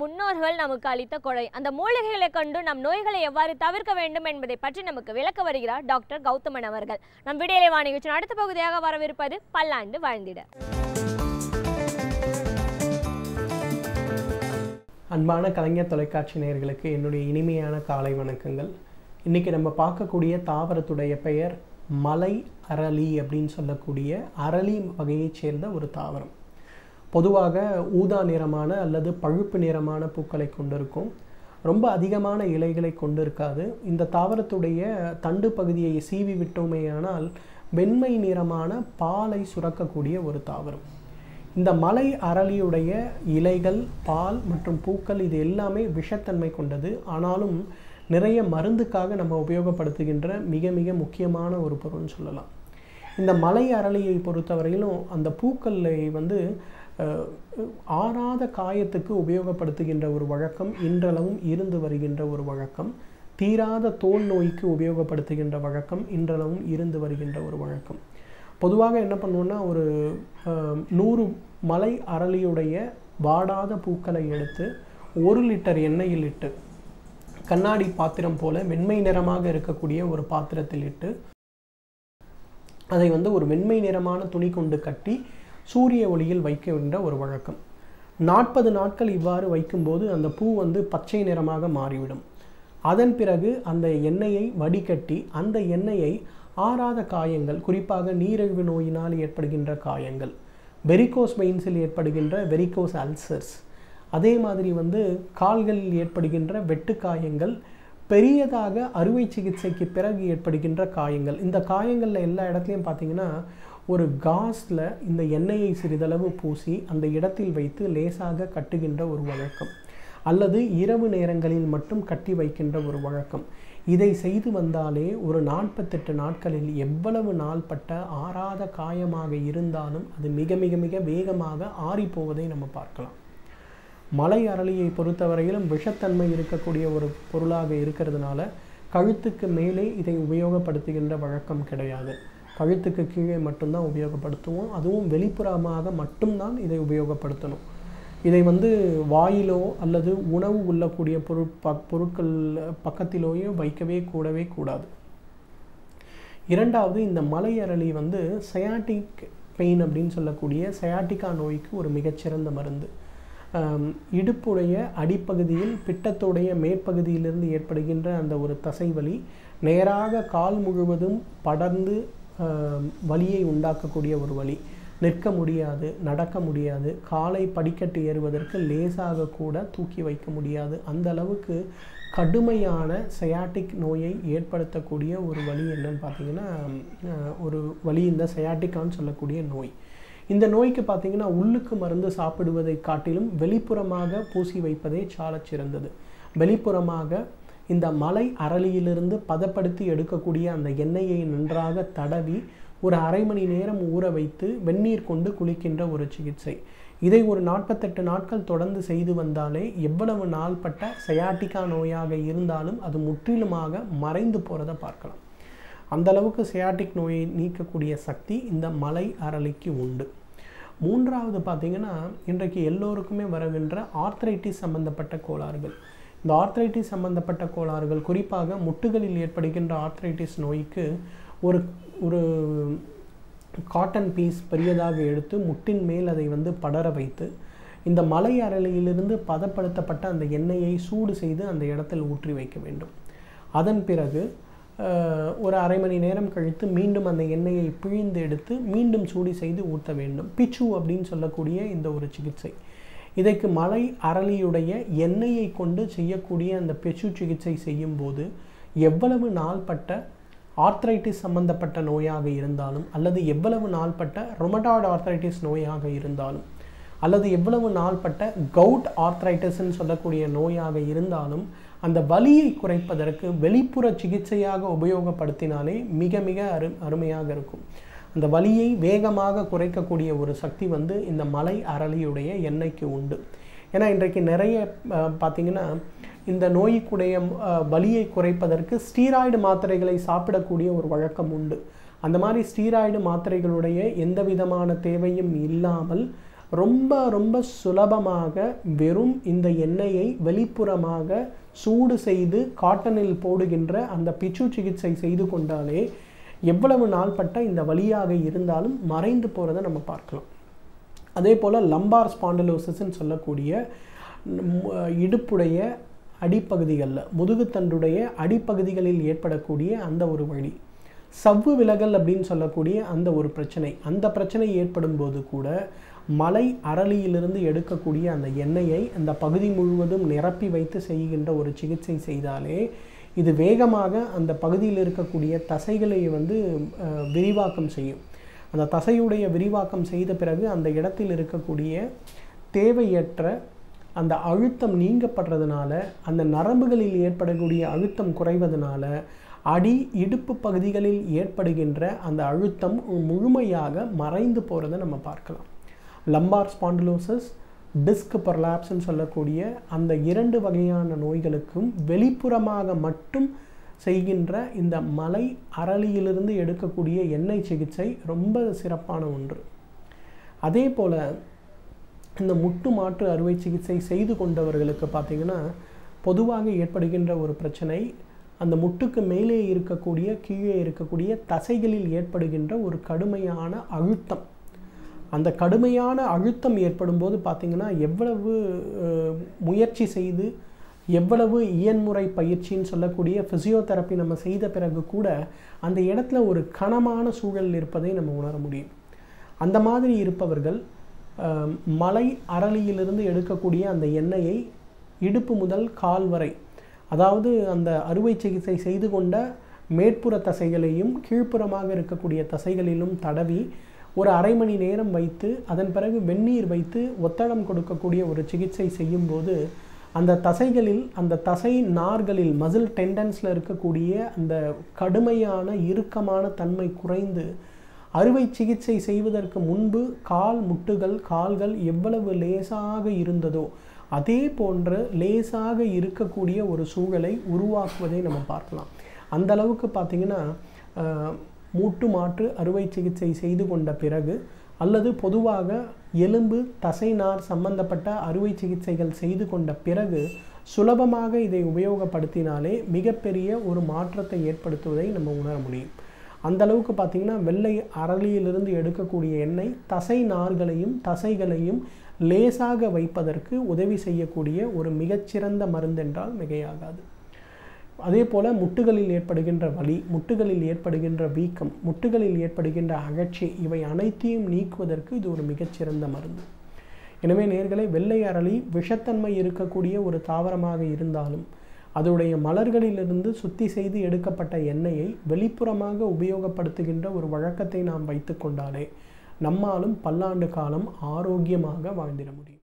நம் முன்னோர்கள் நமக்கு அளித்த கொடை. அந்த மூலிகைகளை கொண்டு நம் நோய்களை எவ்வாறு தவிர்க்க வேண்டும் என்பதை பற்றி நமக்கு விளக்க வருகிறார் டாக்டர் கௌதமன் அவர்கள். நம் விடியலை வா நிகழ்ச்சியின் அடுத்த பகுதியாக வரவிருப்பது பல்லாண்டு வாழ்ந்திட. அன்பான கலைஞர் தொலைக்காட்சி நேயர்களுக்கு என்னுடைய இனிமையான காலை வணக்கங்கள். இன்றைக்கி நம்ம பார்க்கக்கூடிய தாவரத்துடைய பெயர் மலை அரளி அப்படின்னு சொல்லக்கூடிய அரளி வகையைச் சேர்ந்த ஒரு தாவரம். பொதுவாக ஊதா நிறமான அல்லது பழுப்பு நிறமான பூக்களை கொண்டிருக்கும். ரொம்ப அதிகமான இலைகளை கொண்டிருக்காது. இந்த தாவரத்துடைய தண்டு பகுதியை சீவி விட்டோமேயானால் வெண்மை நிறமான பாலை சுரக்கக்கூடிய ஒரு தாவரம். இந்த மலை அரளியுடைய இலைகள், பால் மற்றும் பூக்கள் இது எல்லாமே விஷத்தன்மை கொண்டது. ஆனாலும் நிறைய மருந்துக்காக நம்ம உபயோகப்படுத்துகின்ற மிக மிக முக்கியமான ஒரு பொருள்னு சொல்லலாம். இந்த மலை அரளியை பொறுத்தவரையிலும் அந்த பூக்களை ஆறாத காயத்துக்கு உபயோகப்படுத்துகின்ற ஒரு வழக்கம் இன்றளவும் இருந்து வருகின்ற ஒரு வழக்கம். தீராத தோல் நோய்க்கு உபயோகப்படுத்துகின்ற வழக்கம் இன்றளவும் இருந்து வருகின்ற ஒரு வழக்கம். பொதுவாக என்ன பண்ணுவோன்னா, ஒரு 100 மலை அரளியுடைய வாடாத பூக்களை எடுத்து 1 லிட்டர் எண்ணெயில் இட்டு கண்ணாடி பாத்திரம் போல வெண்மை நிறமாக இருக்கக்கூடிய ஒரு பாத்திரத்தில் இட்டு அதை ஒரு வெண்மை நிறமான துணி கொண்டு கட்டி சூரிய ஒளியில் வைக்கின்ற ஒரு வழக்கம். 40 நாட்கள் இவ்வாறு வைக்கும்போது அந்த பூ பச்சை நிறமாக மாறிவிடும். அதன் பிறகு அந்த எண்ணெயை வடிகட்டி அந்த எண்ணெயை ஆறாத காயங்கள், குறிப்பாக நீரிழிவு நோயினால் ஏற்படுகின்ற காயங்கள், வெரிகோஸ் வெயின்ஸில் ஏற்படுகின்ற வெரிகோஸ் அல்சர்ஸ், அதே மாதிரி கால்களில் ஏற்படுகின்ற வெட்டு காயங்கள், பெரியதாக அறுவை சிகிச்சைக்கு பிறகு ஏற்படுகின்ற காயங்கள். இந்த காயங்களில் எல்லா இடத்துலையும் பார்த்திங்கன்னா ஒரு காஸில் இந்த எண்ணெயை சிறிதளவு பூசி அந்த இடத்தில் வைத்து லேசாக கட்டுகின்ற ஒரு வழக்கம், அல்லது இரவு நேரங்களில் மட்டும் கட்டி வைக்கின்ற ஒரு வழக்கம். இதை செய்து வந்தாலே ஒரு 48 நாட்களில் எவ்வளவு நாள்பட்ட ஆறாத காயமாக இருந்தாலும் அது மிக மிக மிக வேகமாக ஆறிப்போவதை நம்ம பார்க்கலாம். மலை அரளியை பொறுத்தவரையிலும் விஷத்தன்மை இருக்கக்கூடிய ஒரு பொருளாக இருக்கிறதுனால கழுத்துக்கு மேலே இதை உபயோகப்படுத்துகின்ற வழக்கம் கிடையாது. கழுத்துக்கு கீழே மட்டும்தான் உபயோகப்படுத்துவோம். அதுவும் வெளிப்புறமாக மட்டும்தான் இதை உபயோகப்படுத்தணும். இதை வாயிலோ அல்லது உணவு உள்ளக்கூடிய பொருட்கள் பக்கத்திலோயோ வைக்கவே கூடாது. இரண்டாவது, இந்த மலை அரளி சயாட்டிக் பெயின் அப்படின்னு சொல்லக்கூடிய சயாட்டிக்கா நோய்க்கு ஒரு மிகச்சிறந்த மருந்து. இடுப்புடைய அடிப்பகுதியில் பிட்டத்துடைய மேற்பகுதியிலிருந்து ஏற்படுகின்ற அந்த ஒரு தசைவலி நேராக கால் முழுவதும் படர்ந்து வலியை உண்டாக்கக்கூடிய ஒரு வலி. நிற்க முடியாது, நடக்க முடியாது, காலை படிக்கட்டு ஏறுவதற்கு லேசாக கூட தூக்கி வைக்க முடியாது. அந்த அளவுக்கு கடுமையான சயாட்டிக் நோயை ஏற்படுத்தக்கூடிய ஒரு வலி என்னன்னு பார்த்தீங்கன்னா ஒரு வலி இந்த சயாட்டிக்கான்னு சொல்லக்கூடிய நோய். இந்த நோய்க்கு பார்த்திங்கன்னா உள்ளுக்கு மருந்து சாப்பிடுவதை காட்டிலும் வெளிப்புறமாக பூசி வைப்பதே சாலச் சிறந்தது. வெளிப்புறமாக இந்த மலை அரளியிலிருந்து பதப்படுத்தி எடுக்கக்கூடிய அந்த எண்ணெயை நன்றாக தடவி ஒரு அரை மணி நேரம் ஊற வைத்து வெந்நீர் கொண்டு குளிக்கின்ற ஒரு சிகிச்சை. இதை ஒரு 48 நாட்கள் தொடர்ந்து செய்து வந்தாலே எவ்வளவு நாள்பட்ட சயாட்டிக்கா நோயாக இருந்தாலும் அது முற்றிலுமாக மறைந்து போகிறத பார்க்கலாம். அந்தளவுக்கு சயாட்டிக் நோயை நீக்கக்கூடிய சக்தி இந்த மலை அரளிக்கு உண்டு. மூன்றாவது பார்த்திங்கன்னா, இன்றைக்கு எல்லோருக்குமே வருகின்ற ஆர்த்ரைட்டிஸ் சம்பந்தப்பட்ட கோளாறுகள். இந்த ஆர்த்ரைட்டிஸ் சம்பந்தப்பட்ட கோளாறுகள், குறிப்பாக முட்டுகளில் ஏற்படுகின்ற ஆர்த்ரைட்டிஸ் நோய்க்கு ஒரு காட்டன் பீஸ் பெரியதாக எடுத்து முட்டின் மேல் அதை படர வைத்து இந்த மலை அரளியிலிருந்து பதப்படுத்தப்பட்ட அந்த எண்ணெயை சூடு செய்து அந்த இடத்தில் ஊற்றி வைக்க வேண்டும். அதன் பிறகு ஒரு அரை மணி நேரம் கழித்து மீண்டும் அந்த எண்ணெயை பிழிந்து எடுத்து மீண்டும் சூடு செய்து ஊற்ற வேண்டும். பிச்சு அப்படின்னு சொல்லக்கூடிய இந்த ஒரு சிகிச்சை. இதற்கு மலை அரளியுடைய எண்ணெயை கொண்டு செய்யக்கூடிய அந்த பிச்சு சிகிச்சை செய்யும்போது எவ்வளவு நாள்பட்ட ஆர்த்ரைட்டிஸ் சம்பந்தப்பட்ட நோயாக இருந்தாலும், அல்லது எவ்வளவு நாள்பட்ட ரொமட்டாய்டு ஆர்த்ரைட்டிஸ் நோயாக இருந்தாலும், அல்லது எவ்வளவு நாள்பட்ட கவுட் ஆர்த்ரைட்டிஸ்ன்னு சொல்லக்கூடிய நோயாக இருந்தாலும் அந்த வலியை குறைப்பதற்கு வெளிப்புற சிகிச்சையாக உபயோகப்படுத்தினாலே மிக மிக அருமையாக இருக்கும். அந்த வலியை வேகமாக குறைக்கக்கூடிய ஒரு சக்தி இந்த மலை அரளியுடைய எண்ணெய்க்கு உண்டு. ஏன்னா இன்றைக்கு நிறைய பார்த்திங்கன்னா இந்த நோய்க்குடைய வலியை குறைப்பதற்கு ஸ்டீராய்டு மாத்திரைகளை சாப்பிடக்கூடிய ஒரு வழக்கம் உண்டு. அந்த மாதிரி ஸ்டீராய்டு மாத்திரைகளுடைய எந்த விதமான தேவையும் இல்லாமல் ரொம்ப ரொம்ப சுலபமாக வெறும் இந்த எண்ணெயை வெளிப்புறமாக சூடு செய்து காட்டனில் போடுகின்ற அந்த பிச்சு சிகிச்சை செய்து கொண்டாலே எவ்வளவு நாள்பட்ட இந்த வலியாக இருந்தாலும் மறைந்து போகிறத நம்ம பார்க்கலாம். அதே போல் லம்பார் ஸ்பாண்டிலோசிஸ்ன்னு சொல்லக்கூடிய இடுப்புடைய அடிப்பகுதிகளில் முதுகுத்தண்டுடைய அடிப்பகுதிகளில் ஏற்படக்கூடிய அந்த ஒரு வலி, சவ்வு விலகல் அப்படின்னு சொல்லக்கூடிய அந்த ஒரு பிரச்சனை, அந்த பிரச்சனை ஏற்படும் போது கூட மலை அரளியிலிருந்து எடுக்கக்கூடிய அந்த எண்ணெயை அந்த பகுதி முழுவதும் நிரப்பி வைத்து செய்கின்ற ஒரு சிகிச்சை செய்தாலே இது வேகமாக அந்த பகுதியில் இருக்கக்கூடிய தசைகளை விரிவாக்கம் செய்யும். அந்த தசையுடைய விரிவாக்கம் செய்த பிறகு அந்த இடத்தில் இருக்கக்கூடிய தேவையற்ற அந்த அழுத்தம் நீங்கப்படுறதுனால, அந்த நரம்புகளில் ஏற்படக்கூடிய அழுத்தம் குறைவதனால அடி இடுப்பு பகுதிகளில் ஏற்படுகின்ற அந்த அழுத்தம் முழுமையாக மறைந்து போகிறத நம்ம பார்க்கலாம். லம்பார் ஸ்பாண்டிலோசிஸ், டிஸ்க் பர்லாப்ஸ்ன்னு சொல்லக்கூடிய அந்த 2 வகையான நோய்களுக்கும் வெளிப்புறமாக மட்டும் செய்கின்ற இந்த மலை அரளியிலிருந்து எடுக்கக்கூடிய எண்ணெய் சிகிச்சை ரொம்ப சிறப்பான ஒன்று. அதே போல் இந்த முட்டு மாற்று அறுவை சிகிச்சை செய்து கொண்டவர்களுக்கு பார்த்திங்கன்னா பொதுவாக ஏற்படுகின்ற ஒரு பிரச்சனை, அந்த முட்டுக்கு மேலே இருக்கக்கூடிய கீழே இருக்கக்கூடிய தசைகளில் ஏற்படுகின்ற ஒரு கடுமையான அழுத்தம். அந்த கடுமையான அழுத்தம் ஏற்படும் போது பார்த்திங்கன்னா எவ்வளவு முயற்சி செய்து எவ்வளவு இயன்முறை பயிற்சின்னு சொல்லக்கூடிய ஃபிசியோதெரப்பி நம்ம செய்த பிறகு கூட அந்த இடத்துல ஒரு கனமான சூழல் இருப்பதை நம்ம உணர முடியும். அந்த மாதிரி இருப்பவர்கள் மலை அரளியிலிருந்து எடுக்கக்கூடிய அந்த எண்ணெயை இடுப்பு முதல் கால் வரை, அதாவது அந்த அறுவை சிகிச்சை செய்து கொண்ட மேற்புற தசைகளையும் கீழ்ப்புறமாக இருக்கக்கூடிய தசைகளிலும் தடவி ஒரு அரை மணி நேரம் வைத்து அதன் பிறகு வெந்நீர் வைத்து ஒத்தடம் கொடுக்கக்கூடிய ஒரு சிகிச்சை செய்யும்போது அந்த தசைகளில், அந்த தசை நார்களில், மசில் டெண்டன்ஸில் இருக்கக்கூடிய அந்த கடுமையான இறுக்கமான தன்மை குறைந்து அறுவை சிகிச்சை செய்வதற்கு முன்பு கால்கள் எவ்வளவு லேசாக இருந்ததோ அதே போன்ற லேசாக இருக்கக்கூடிய ஒரு சூழலை உருவாக்குவதை நம்ம பார்க்கலாம். அந்த அளவுக்கு பார்த்திங்கன்னா மூட்டு மாற்று அறுவை சிகிச்சை செய்து கொண்ட பிறகு அல்லது பொதுவாக எலும்பு தசைநார் சம்பந்தப்பட்ட அறுவை சிகிச்சைகள் செய்து கொண்ட பிறகு சுலபமாக இதை உபயோகப்படுத்தினாலே மிகப்பெரிய ஒரு மாற்றத்தை ஏற்படுத்துவதை நம்ம உணர முடியும். அந்த அளவுக்கு பார்த்திங்கன்னா வெள்ளை அரளியிலிருந்து எடுக்கக்கூடிய எண்ணெய் தசை நார்களையும் தசைகளையும் லேசாக வைப்பதற்கு உதவி செய்யக்கூடிய ஒரு மிகச்சிறந்த மருந்தென்றால் மிகையாகாது. அதே போல் முட்டுகளில் ஏற்படுகின்ற வலி, முட்டுகளில் ஏற்படுகின்ற வீக்கம், முட்டுகளில் ஏற்படுகின்ற அகழ்ச்சி, இவை அனைத்தையும் நீக்குவதற்கு இது ஒரு மிகச்சிறந்த மருந்து. எனவே நேயர்களே, வெள்ளை அரளி விஷத்தன்மை இருக்கக்கூடிய ஒரு தாவரமாக இருந்தாலும் அதோடைய மலர்களிலிருந்து சுத்தி செய்து எடுக்கப்பட்ட எண்ணெயை வெளிப்புறமாக உபயோகப்படுத்துகின்ற ஒரு வழக்கத்தை நாம் வைத்து கொண்டாலே நம்மாலும் பல்லாண்டு காலம் ஆரோக்கியமாக வாழ்ந்திட முடியும்.